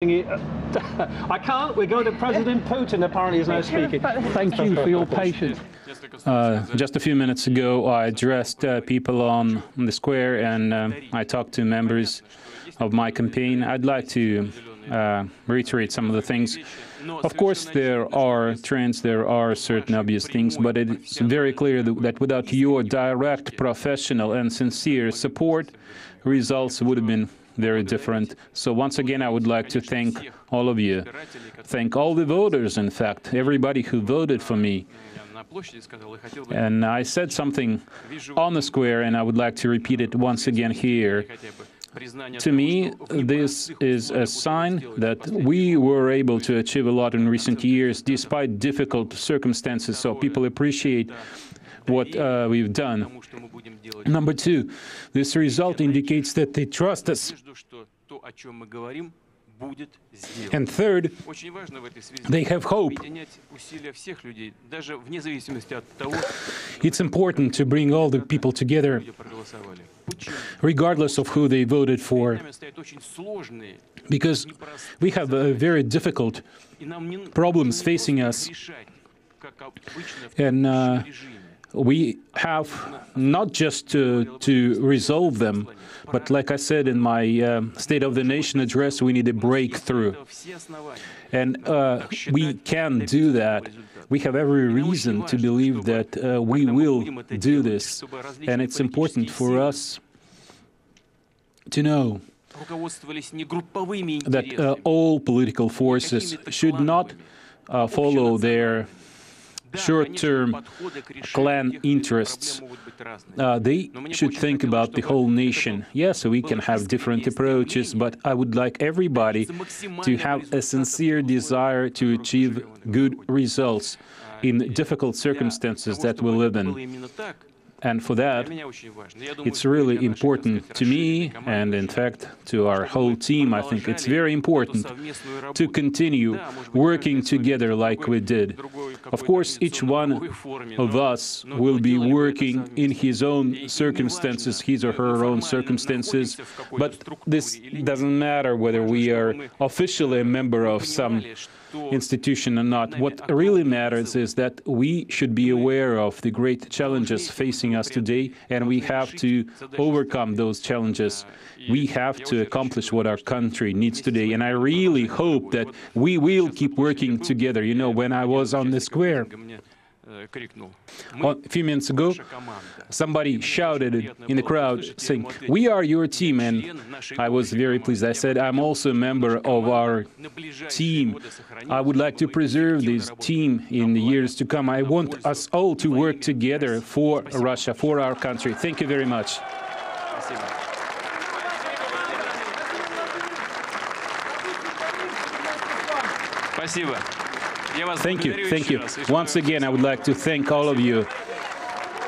I can't. We're going to President Putin, apparently, is now speaking. Thank you for your patience. Just a few minutes ago, I addressed people on the square, and I talked to members of my campaign. I'd like to reiterate some of the things. Of course, there are trends, there are certain obvious things, but it's very clear that without your direct, professional, and sincere support, results would have been very different. So once again, I would like to thank all of you, thank all the voters, in fact, everybody who voted for me. And I said something on the square, and I would like to repeat it once again here. To me, this is a sign that we were able to achieve a lot in recent years, despite difficult circumstances, so people appreciate what we've done. Number two, this result indicates that they trust us. And third, they have hope. It's important to bring all the people together, regardless of who they voted for, because we have very difficult problems facing us. And we have not just to resolve them, but like I said in my State of the Nation address, we need a breakthrough. And we can do that. We have every reason to believe that we will do this. And it's important for us to know that all political forces should not follow their short-term clan interests. They should think about the whole nation. Yes, we can have different approaches, but I would like everybody to have a sincere desire to achieve good results in difficult circumstances that we live in. And for that, it's really important to me, and in fact to our whole team. I think it's very important to continue working together like we did. Of course, each one of us will be working in his own circumstances, his or her own circumstances, but this doesn't matter whether we are officially a member of some institution or not. What really matters is that we should be aware of the great challenges facing us today, and we have to overcome those challenges. We have to accomplish what our country needs today, and I really hope that we will keep working together. You know, when I was on the square a few minutes ago, somebody shouted in the crowd saying, "We are your team," and I was very pleased. I said, "I'm also a member of our team. I would like to preserve this team in the years to come. I want us all to work together for Russia, for our country." Thank you very much. Thank you. Thank you. Once again, I would like to thank all of you.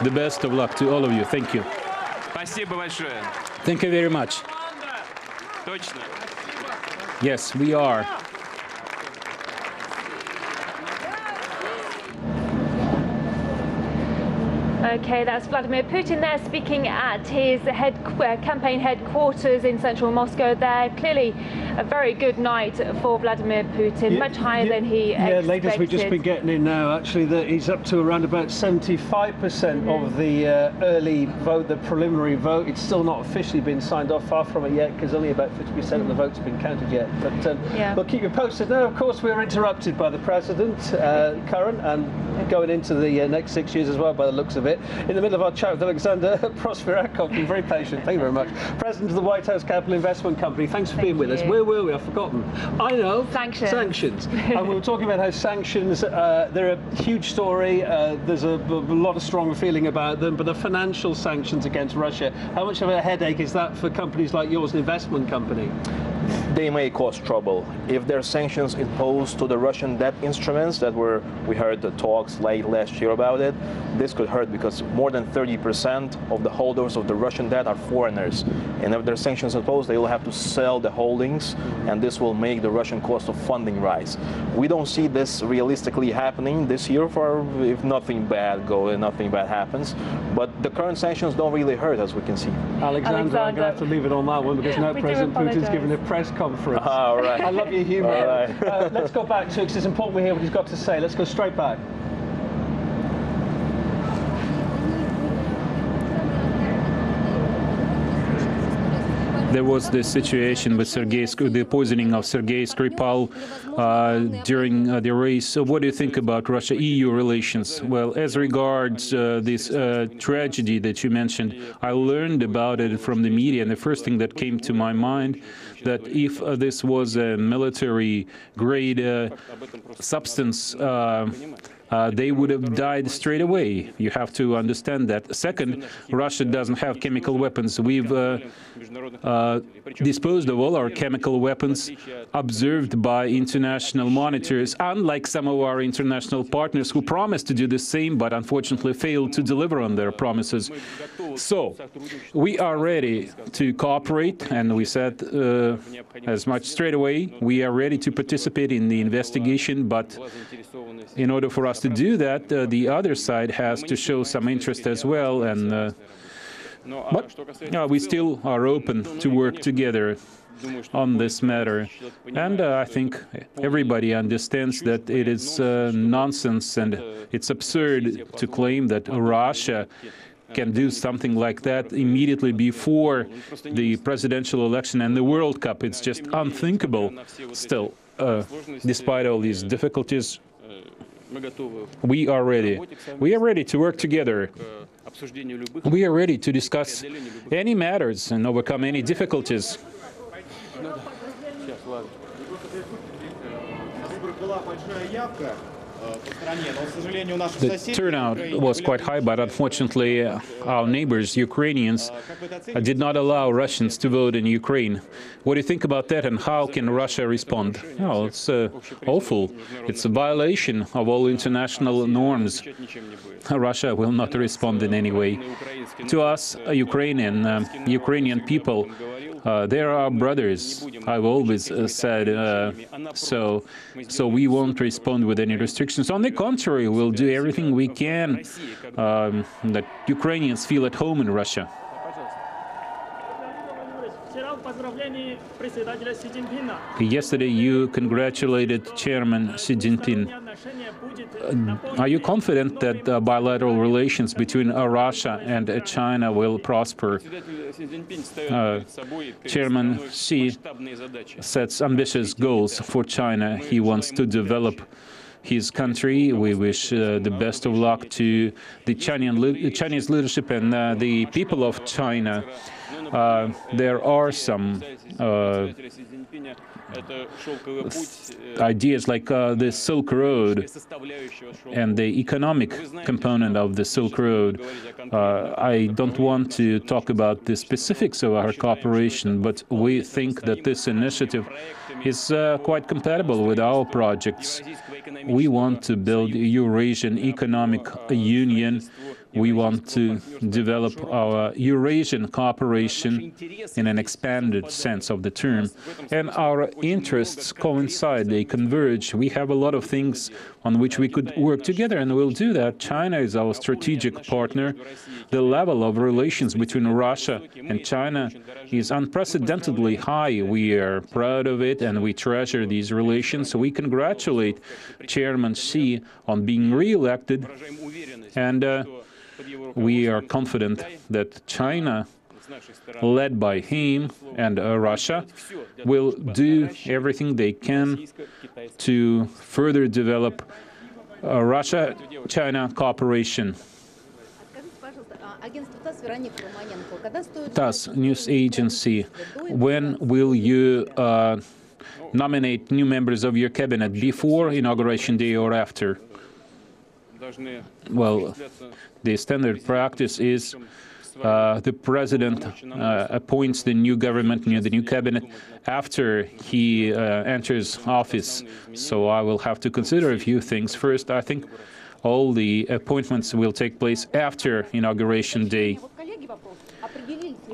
The best of luck to all of you. Thank you. Thank you very much. Yes, we are. Okay, that's Vladimir Putin there speaking at his campaign headquarters in central Moscow there. Clearly a very good night for Vladimir Putin, much higher than he expected. Yeah, latest we've just been getting in now, actually, that he's up to around about 75% of the early vote, the preliminary vote. It's still not officially been signed off, far from it yet, because only about 50% of the votes have been counted yet. But we'll keep you posted. Now, of course, we're interrupted by the president, current, and going into the next 6 years as well, by the looks of it. In the middle of our chat with Alexander Prosvirakov, been very patient. Thank you very much. President of the White House Capital Investment Company. Thanks for being with us. Where were we? I've forgotten. I know. Sanctions. Sanctions. And we were talking about how sanctions, they're a huge story. There's a lot of strong feeling about them, but the financial sanctions against Russia, how much of a headache is that for companies like yours, an investment company? They may cause trouble. If there are sanctions imposed to the Russian debt instruments that we heard the talks late last year about it, this could hurt because more than 30% of the holders of the Russian debt are foreigners. And if there are sanctions imposed, they will have to sell the holdings, and this will make the Russian cost of funding rise. We don't see this realistically happening this year if nothing bad happens. But the current sanctions don't really hurt, as we can see. Alexander, I'm going to have to leave it on that one because now President Putin's given a press conference. All right. I love your humour. All right. Let's go back to it, because it's important we hear what he's got to say. Let's go straight back. There was this situation with the poisoning of Sergei Skripal during the race. So what do you think about Russia-EU relations? Well, as regards this tragedy that you mentioned, I learned about it from the media, and the first thing that came to my mind that if this was a military-grade substance, they would have died straight away. You have to understand that. Second, Russia doesn't have chemical weapons. We've disposed of all our chemical weapons, observed by international monitors, unlike some of our international partners who promised to do the same, but unfortunately failed to deliver on their promises. So, we are ready to cooperate, and we said as much straight away. We are ready to participate in the investigation, but in order for us to do that, the other side has to show some interest as well, and but we still are open to work together on this matter. And I think everybody understands that it is nonsense and it's absurd to claim that Russia can do something like that immediately before the presidential election and the World Cup. It's just unthinkable still, despite all these difficulties. We are ready. We are ready to work together. We are ready to discuss any matters and overcome any difficulties. The turnout was quite high, but unfortunately our neighbors, Ukrainians, did not allow Russians to vote in Ukraine. What do you think about that, and how can Russia respond? Oh, it's awful. It's a violation of all international norms. Russia will not respond in any way. To us, Ukrainian people, they're our brothers, I've always said, so we won't respond with any restrictions. On the contrary, we'll do everything we can that Ukrainians feel at home in Russia. Yesterday you congratulated Chairman Xi Jinping. Are you confident that bilateral relations between Russia and China will prosper? Chairman Xi sets ambitious goals for China. He wants to develop his country. We wish the best of luck to the Chinese leadership and the people of China. There are some ideas like the Silk Road and the economic component of the Silk Road. I don't want to talk about the specifics of our cooperation, but we think that this initiative is quite compatible with our projects. We want to build a Eurasian Economic Union. We want to develop our Eurasian cooperation in an expanded sense of the term. And our interests coincide, they converge. We have a lot of things on which we could work together, and we'll do that. China is our strategic partner. The level of relations between Russia and China is unprecedentedly high. We are proud of it, and we treasure these relations. So we congratulate Chairman Xi on being re-elected, and we are confident that China, led by him and Russia, will do everything they can to further develop Russia-China cooperation. TASS news agency, when will you nominate new members of your cabinet, before Inauguration Day or after? Well, the standard practice is the president appoints the new government, the new cabinet, after he enters office. So I will have to consider a few things. First, I think all the appointments will take place after Inauguration Day.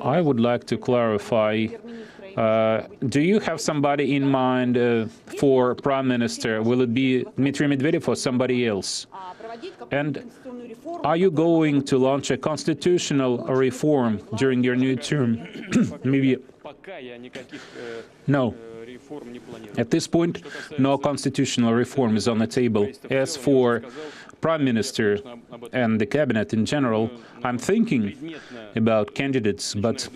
I would like to clarify, do you have somebody in mind for Prime Minister? Will it be Dmitry Medvedev or somebody else? And are you going to launch a constitutional reform during your new term? Maybe. No, At this point, no constitutional reform is on the table. As for Prime Minister and the cabinet in general, I'm thinking about candidates, but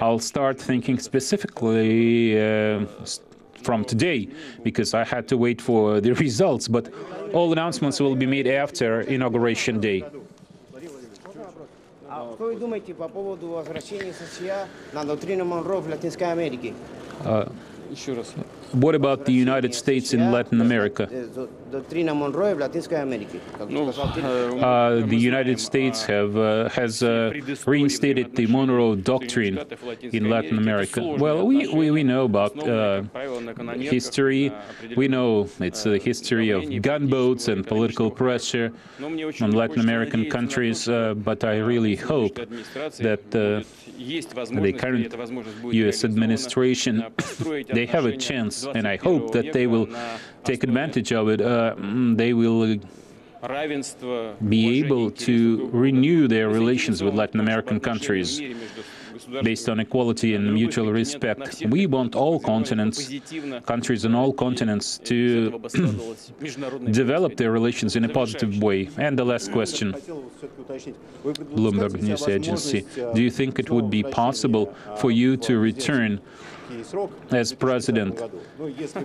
I'll start thinking specifically from today, because I had to wait for the results, but all announcements will be made after Inauguration Day. Что вы думаете по поводу возвращения США на доктрину Монро в Латинской Америке? Еще раз. What about the United States in Latin America? Доктрина Монро в Латинской Америке. The United States has reinstated the Monroe Doctrine in Latin America. Well, we know about history. We know it's a history of gunboats and political pressure on Latin American countries, but I really hope that the current U.S. administration, they have a chance, and I hope that they will take advantage of it. They will be able to renew their relations with Latin American countries based on equality and mutual respect. We want all continents, countries on all continents, to develop their relations in a positive way. And the last question, Bloomberg News Agency, do you think it would be possible for you to return as president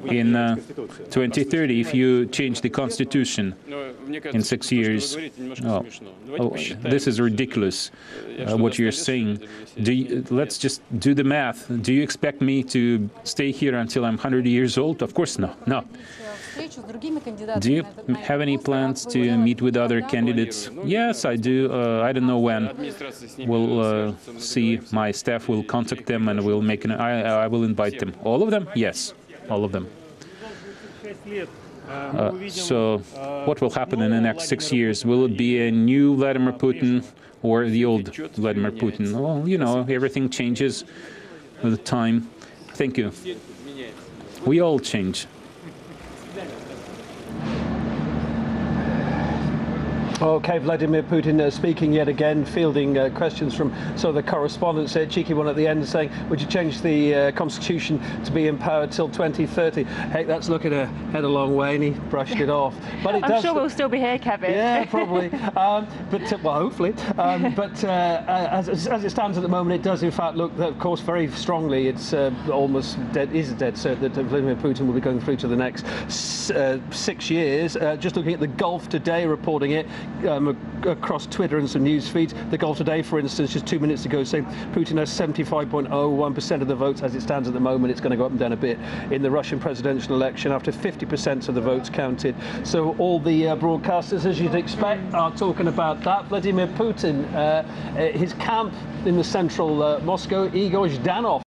in 2030 if you change the constitution in 6 years? This is ridiculous, what you're saying. Let's just do the math. Do you expect me to stay here until I'm 100 years old? Of course no. No. Do you have any plans to meet with other candidates? Yes, I do. I don't know when. We'll see. My staff will contact them and we'll make I will invite them. All of them? Yes, all of them. So what will happen in the next 6 years? Will it be a new Vladimir Putin or the old Vladimir Putin? Well, you know, everything changes with time. Thank you. We all change. Okay, Vladimir Putin speaking yet again, fielding questions from some of the correspondents there. Cheeky one at the end saying, would you change the constitution to be in power till 2030? Hey, that's looking ahead a long way, and he brushed it off. But it I'm sure we'll still be here, Kevin. Yeah, probably. Well, hopefully. As it stands at the moment, it does in fact look, of course, very strongly. It's almost dead certain that Vladimir Putin will be going through to the next 6 years. Just looking at the Gulf Today reporting it, across Twitter and some news feeds. The Gulf Today, for instance, just 2 minutes ago, saying Putin has 75.01% of the votes as it stands at the moment. It's going to go up and down a bit in the Russian presidential election after 50% of the votes counted. So all the broadcasters, as you'd expect, are talking about that. Vladimir Putin, his camp in the central Moscow, Igor Zhdanov,